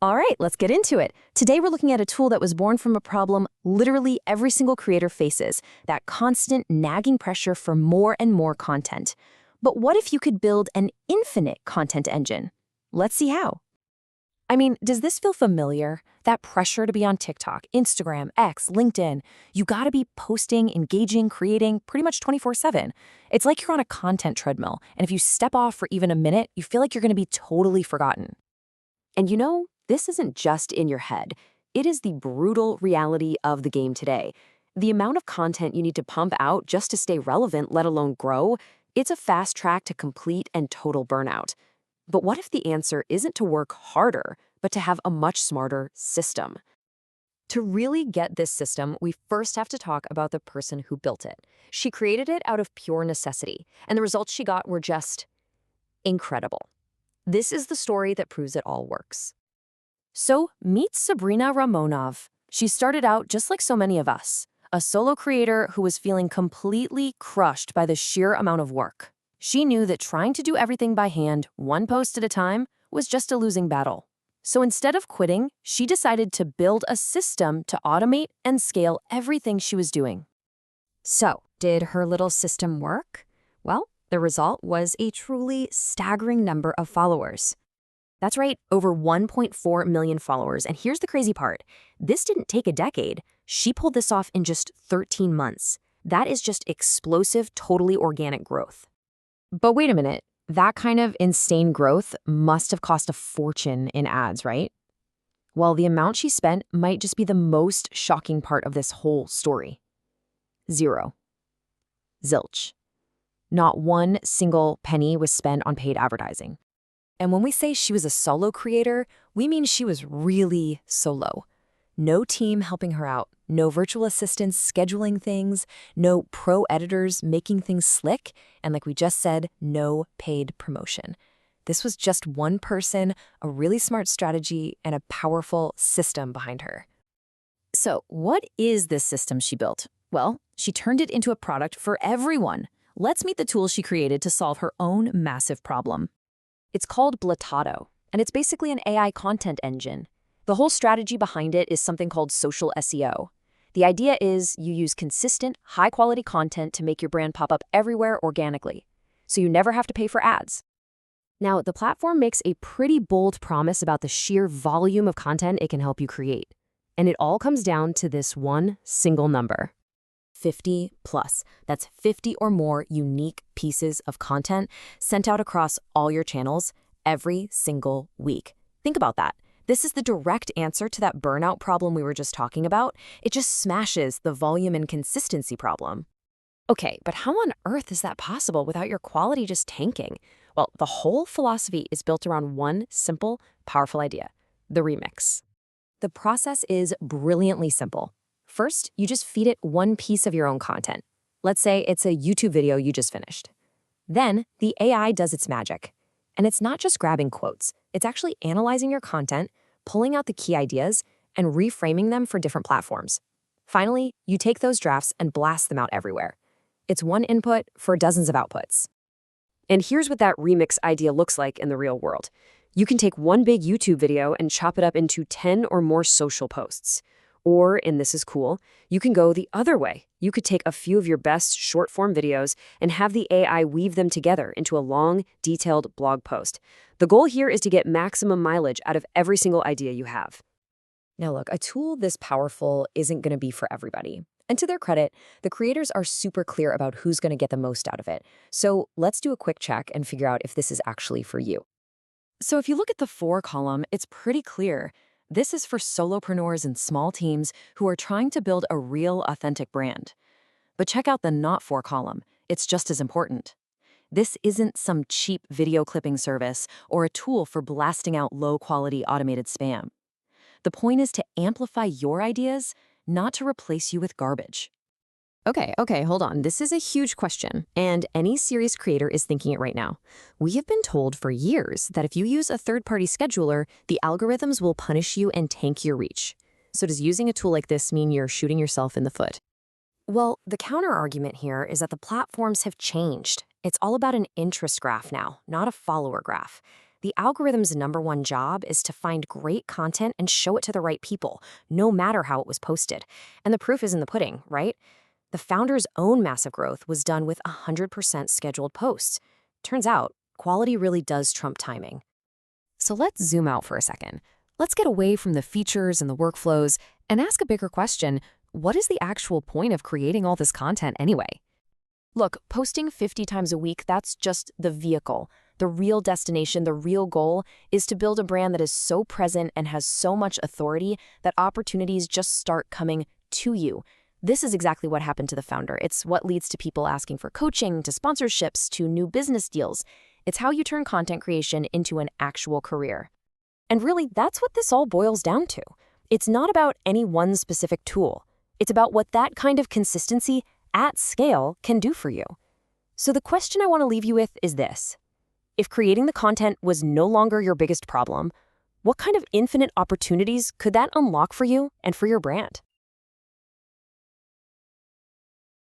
All right, let's get into it. Today we're looking at a tool that was born from a problem literally every single creator faces, that constant nagging pressure for more and more content. But what if you could build an infinite content engine? Let's see how. I mean, does this feel familiar? That pressure to be on TikTok, Instagram, X, LinkedIn. You gotta be posting, engaging, creating pretty much 24/7. It's like you're on a content treadmill, and if you step off for even a minute, you feel like you're gonna be totally forgotten. And this isn't just in your head. It is the brutal reality of the game today. The amount of content you need to pump out just to stay relevant, let alone grow, it's a fast track to complete and total burnout. But what if the answer isn't to work harder, but to have a much smarter system? To really get this system, we first have to talk about the person who built it. She created it out of pure necessity, and the results she got were just incredible. This is the story that proves it all works. So meet Sabrina Ramonov. She started out just like so many of us, a solo creator who was feeling completely crushed by the sheer amount of work. She knew that trying to do everything by hand, one post at a time, was just a losing battle. So instead of quitting, she decided to build a system to automate and scale everything she was doing. So, did her little system work? Well, the result was a truly staggering number of followers. That's right, over 1.4 million followers. And here's the crazy part. This didn't take a decade. She pulled this off in just 13 months. That is just explosive, totally organic growth. But wait a minute. That kind of insane growth must have cost a fortune in ads, right? Well, the amount she spent might just be the most shocking part of this whole story. Zero. Zilch. Not one single penny was spent on paid advertising. And when we say she was a solo creator, we mean she was really solo. No team helping her out, no virtual assistants scheduling things, no pro editors making things slick, and like we just said, no paid promotion. This was just one person, a really smart strategy, and a powerful system behind her. So what is this system she built? Well, she turned it into a product for everyone. Let's meet the tool she created to solve her own massive problem. It's called Blotado, and it's basically an AI content engine. The whole strategy behind it is something called social SEO. The idea is you use consistent, high-quality content to make your brand pop up everywhere organically, so you never have to pay for ads. Now, the platform makes a pretty bold promise about the sheer volume of content it can help you create. And it all comes down to this one single number. 50 plus. That's 50 or more unique pieces of content sent out across all your channels every single week. Think about that. This is the direct answer to that burnout problem we were just talking about. It just smashes the volume and consistency problem. Okay, but how on earth is that possible without your quality just tanking? Well, the whole philosophy is built around one simple, powerful idea: the remix. The process is brilliantly simple. First, you just feed it one piece of your own content. Let's say it's a YouTube video you just finished. Then, the AI does its magic. And it's not just grabbing quotes. It's actually analyzing your content, pulling out the key ideas, and reframing them for different platforms. Finally, you take those drafts and blast them out everywhere. It's one input for dozens of outputs. And here's what that remix idea looks like in the real world. You can take one big YouTube video and chop it up into 10 or more social posts. Or, and this is cool, you can go the other way. You could take a few of your best short-form videos and have the AI weave them together into a long, detailed blog post. The goal here is to get maximum mileage out of every single idea you have. Now look, a tool this powerful isn't going to be for everybody. And to their credit, the creators are super clear about who's going to get the most out of it. So let's do a quick check and figure out if this is actually for you. So if you look at the for column, it's pretty clear. This is for solopreneurs and small teams who are trying to build a real, authentic brand. But check out the not for column. It's just as important. This isn't some cheap video clipping service or a tool for blasting out low-quality automated spam. The point is to amplify your ideas, not to replace you with garbage. Okay, hold on. This is a huge question, and any serious creator is thinking it right now. We have been told for years that if you use a third-party scheduler, the algorithms will punish you and tank your reach. So does using a tool like this mean you're shooting yourself in the foot? Well, the counter-argument here is that the platforms have changed. It's all about an interest graph now, not a follower graph. The algorithm's number one job is to find great content and show it to the right people, no matter how it was posted. And the proof is in the pudding, right? The founder's own massive growth was done with 100% scheduled posts. Turns out, quality really does trump timing. So let's zoom out for a second. Let's get away from the features and the workflows and ask a bigger question. What is the actual point of creating all this content anyway? Look, posting 50 times a week, that's just the vehicle. The real destination, the real goal, is to build a brand that is so present and has so much authority that opportunities just start coming to you. This is exactly what happened to the founder. It's what leads to people asking for coaching, to sponsorships, to new business deals. It's how you turn content creation into an actual career. And really, that's what this all boils down to. It's not about any one specific tool. It's about what that kind of consistency at scale can do for you. So the question I want to leave you with is this. If creating the content was no longer your biggest problem, what kind of infinite opportunities could that unlock for you and for your brand?